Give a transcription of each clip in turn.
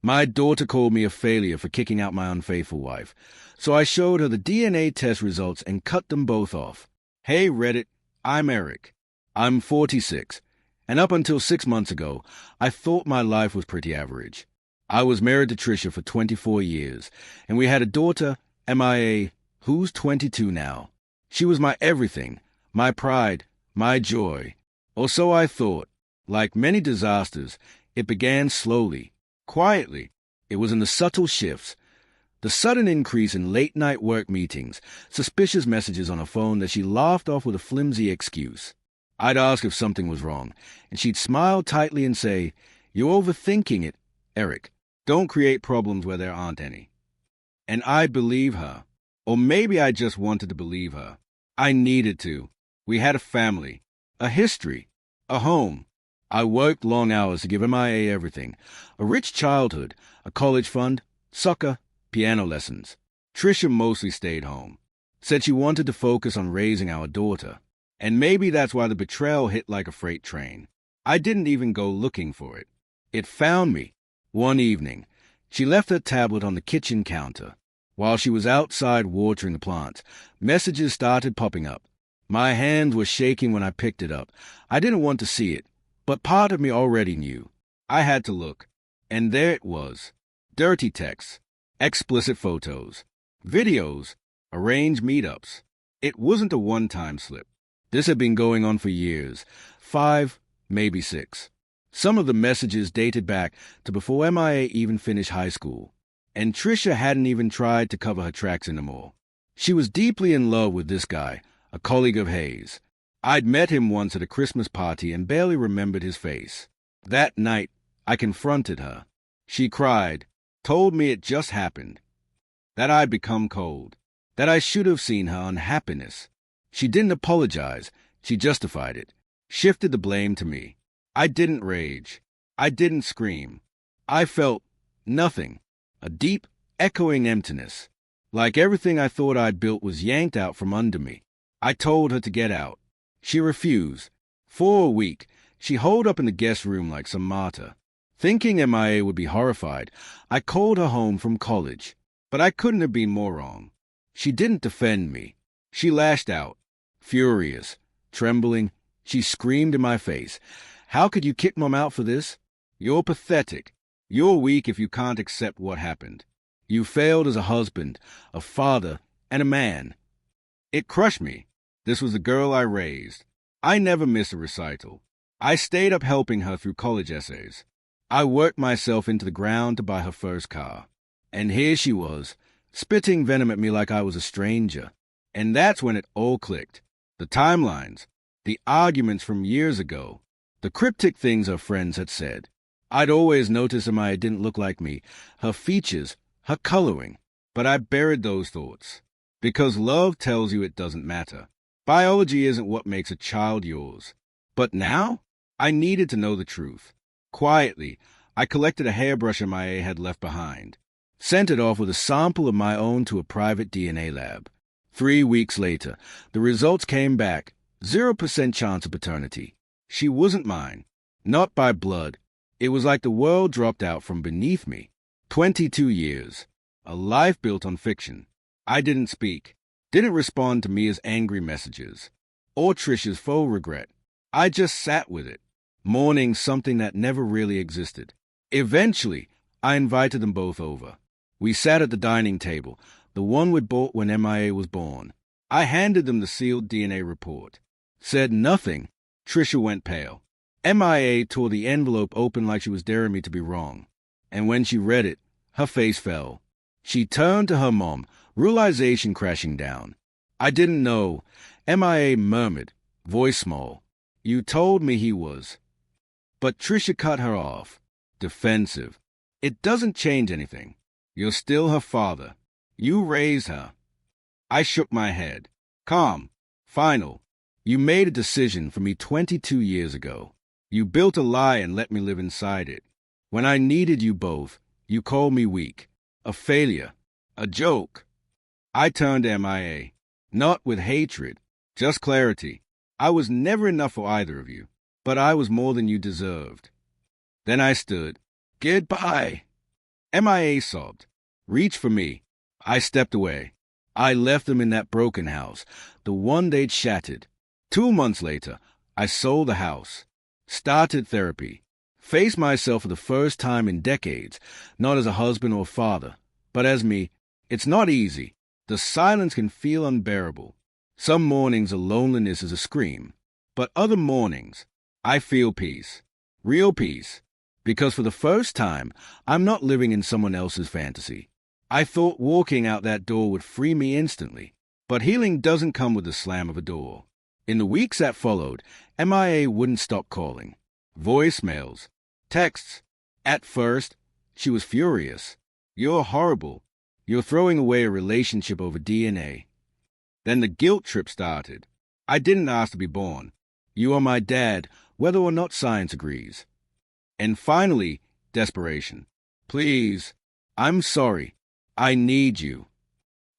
My daughter called me a failure for kicking out my unfaithful wife, so I showed her the DNA test results and cut them both off. Hey Reddit, I'm Eric. I'm 46, and up until 6 months ago, I thought my life was pretty average. I was married to Trisha for 24 years, and we had a daughter, MIA, who's 22 now. She was my everything, my pride, my joy. Or so I thought. Like many disasters, it began slowly, quietly. It was in the subtle shifts, the sudden increase in late-night work meetings, suspicious messages on her phone that she laughed off with a flimsy excuse. I'd ask if something was wrong, and she'd smile tightly and say, "You're overthinking it, Eric. Don't create problems where there aren't any." And I'd believe her. Or maybe I just wanted to believe her. I needed to. We had a family, a history, a home. I worked long hours to give MIA everything. A rich childhood, a college fund, soccer, piano lessons. Trisha mostly stayed home. Said she wanted to focus on raising our daughter. And maybe that's why the betrayal hit like a freight train. I didn't even go looking for it. It found me. One evening, she left her tablet on the kitchen counter. While she was outside watering the plants, messages started popping up. My hands were shaking when I picked it up. I didn't want to see it, but part of me already knew. I had to look. And there it was. Dirty texts, explicit photos, videos, arranged meetups. It wasn't a one-time slip. This had been going on for years. 5, maybe 6. Some of the messages dated back to before MIA even finished high school. And Trisha hadn't even tried to cover her tracks anymore. She was deeply in love with this guy, a colleague of Hayes. I'd met him once at a Christmas party and barely remembered his face. That night, I confronted her. She cried, told me it just happened, that I'd become cold, that I should have seen her unhappiness. She didn't apologize. She justified it, shifted the blame to me. I didn't rage. I didn't scream. I felt nothing. A deep, echoing emptiness. Like everything I thought I'd built was yanked out from under me. I told her to get out. She refused. For a week, she holed up in the guest room like some martyr. Thinking MIA would be horrified, I called her home from college. But I couldn't have been more wrong. She didn't defend me. She lashed out. Furious, trembling, she screamed in my face, "How could you kick Mom out for this? You're pathetic. You're weak if you can't accept what happened. You failed as a husband, a father, and a man." It crushed me. This was the girl I raised. I never missed a recital. I stayed up helping her through college essays. I worked myself into the ground to buy her first car. And here she was, spitting venom at me like I was a stranger. And that's when it all clicked. The timelines, the arguments from years ago, the cryptic things her friends had said. I'd always noticed Amaya didn't look like me, her features, her coloring. But I buried those thoughts. Because love tells you it doesn't matter. Biology isn't what makes a child yours. But now, I needed to know the truth. Quietly, I collected a hairbrush Amaya had left behind. Sent it off with a sample of my own to a private DNA lab. 3 weeks later, the results came back. 0% chance of paternity. She wasn't mine. Not by blood. It was like the world dropped out from beneath me. 22 years. A life built on fiction. I didn't speak. Didn't respond to Mia's angry messages. Or Trisha's faux regret. I just sat with it, mourning something that never really existed. Eventually, I invited them both over. We sat at the dining table, the one we'd bought when MIA was born. I handed them the sealed DNA report. Said nothing. Trisha went pale. MIA tore the envelope open like she was daring me to be wrong. And when she read it, her face fell. She turned to her mom, realization crashing down. "I didn't know." MIA murmured, voice small. "You told me he was." But Trisha cut her off. Defensive. "It doesn't change anything. You're still her father. You raised her." I shook my head. Calm. Final. "You made a decision for me 22 years ago. You built a lie and let me live inside it. When I needed you both, you called me weak. A failure. A joke." I turned to MIA. Not with hatred, just clarity. I was never enough for either of you, but I was more than you deserved. Then I stood. "Goodbye." MIA sobbed. Reach for me. I stepped away. I left them in that broken house, the one they'd shattered. 2 months later, I sold the house, started therapy, faced myself for the first time in decades, not as a husband or father, but as me. It's not easy. The silence can feel unbearable. Some mornings the loneliness is a scream, but other mornings I feel peace, real peace, because for the first time I'm not living in someone else's fantasy. I thought walking out that door would free me instantly, but healing doesn't come with the slam of a door. In the weeks that followed, MIA wouldn't stop calling. Voicemails, texts. At first, she was furious. You're horrible. You're throwing away a relationship over DNA. Then the guilt trip started. I didn't ask to be born. You are my dad, whether or not science agrees. And finally, desperation. Please, I'm sorry. I need you.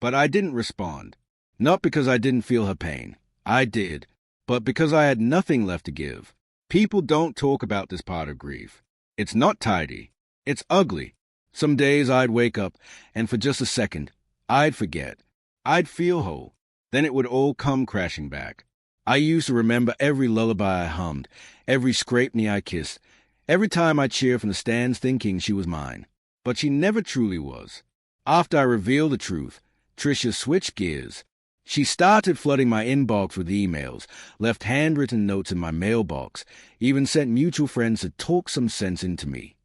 But I didn't respond. Not because I didn't feel her pain. I did. But because I had nothing left to give. People don't talk about this part of grief. It's not tidy. It's ugly. Some days I'd wake up, and for just a second, I'd forget. I'd feel whole. Then it would all come crashing back. I used to remember every lullaby I hummed, every scraped knee I kissed, every time I cheered from the stands thinking she was mine. But she never truly was. After I revealed the truth, Tricia switched gears. She started flooding my inbox with emails, left handwritten notes in my mailbox, even sent mutual friends to talk some sense into me.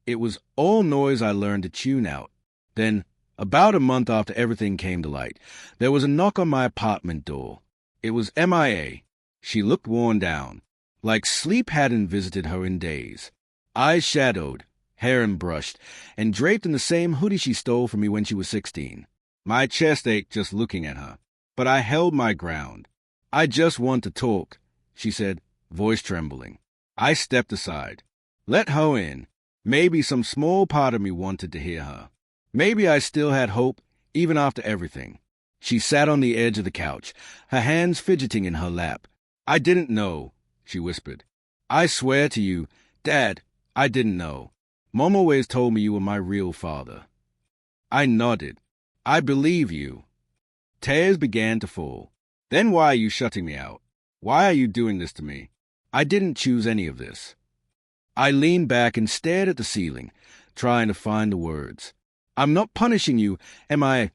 It was all noise I learned to tune out. Then, about a month after everything came to light, there was a knock on my apartment door. It was MIA. She looked worn down, like sleep hadn't visited her in days. Eyes shadowed, hair unbrushed, and draped in the same hoodie she stole from me when she was 16. My chest ached just looking at her, but I held my ground. I just want to talk, she said, voice trembling. I stepped aside. Let her in. Maybe some small part of me wanted to hear her. Maybe I still had hope, even after everything. She sat on the edge of the couch, her hands fidgeting in her lap. I didn't know, she whispered. I swear to you, Dad, I didn't know. Mom always told me you were my real father. I nodded. I believe you. Tears began to fall. Then why are you shutting me out? Why are you doing this to me? I didn't choose any of this. I leaned back and stared at the ceiling, trying to find the words. I'm not punishing you, am I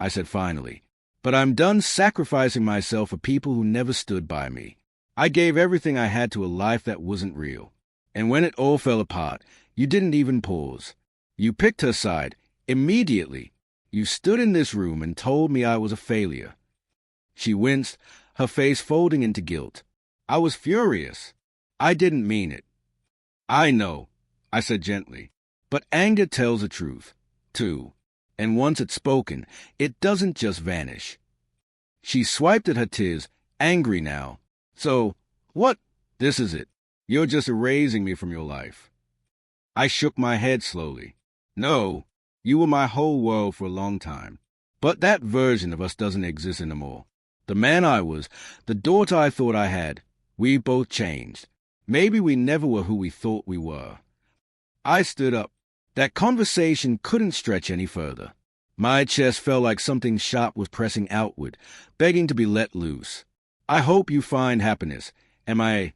said finally. But I'm done sacrificing myself for people who never stood by me. I gave everything I had to a life that wasn't real. And when it all fell apart, you didn't even pause. You picked her side, immediately. You stood in this room and told me I was a failure. She winced, her face folding into guilt. I was furious. I didn't mean it. I know, I said gently, but anger tells the truth, too. And once it's spoken, it doesn't just vanish. She swiped at her tears, angry now. So, what? This is it. You're just erasing me from your life. I shook my head slowly. No, you were my whole world for a long time. But that version of us doesn't exist anymore. The man I was, the daughter I thought I had, we both changed. Maybe we never were who we thought we were. I stood up. That conversation couldn't stretch any further. My chest felt like something sharp was pressing outward, begging to be let loose. I hope you find happiness, I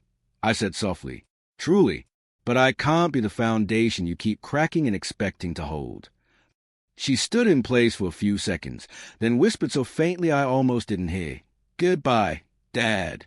said softly. Truly, but I can't be the foundation you keep cracking and expecting to hold. She stood in place for a few seconds, then whispered so faintly I almost didn't hear. Goodbye, Dad.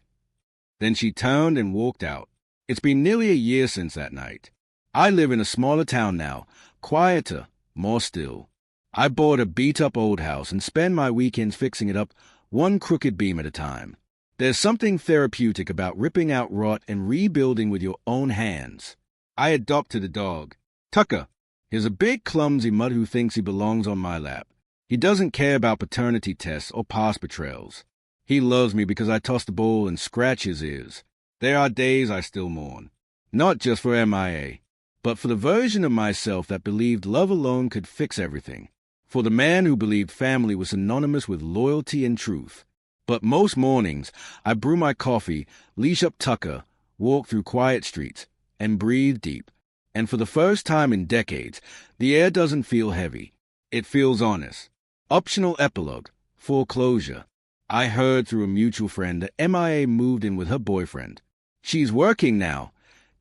Then she turned and walked out. It's been nearly a year since that night. I live in a smaller town now, quieter, more still. I bought a beat-up old house and spend my weekends fixing it up, one crooked beam at a time. There's something therapeutic about ripping out rot and rebuilding with your own hands. I adopted a dog, Tucker. He's a big, clumsy mutt who thinks he belongs on my lap. He doesn't care about paternity tests or past betrayals. He loves me because I toss the ball and scratch his ears. There are days I still mourn, not just for MIA, but for the version of myself that believed love alone could fix everything. For the man who believed family was synonymous with loyalty and truth. But most mornings, I brew my coffee, leash up Tucker, walk through quiet streets, and breathe deep. And for the first time in decades, the air doesn't feel heavy. It feels honest. Optional epilogue. Full closure. I heard through a mutual friend that MIA moved in with her boyfriend. She's working now,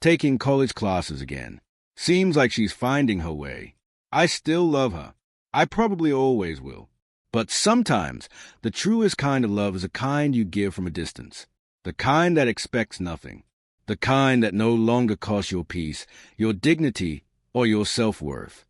taking college classes again. Seems like she's finding her way. I still love her. I probably always will. But sometimes, the truest kind of love is a kind you give from a distance. The kind that expects nothing. The kind that no longer costs your peace, your dignity, or your self-worth.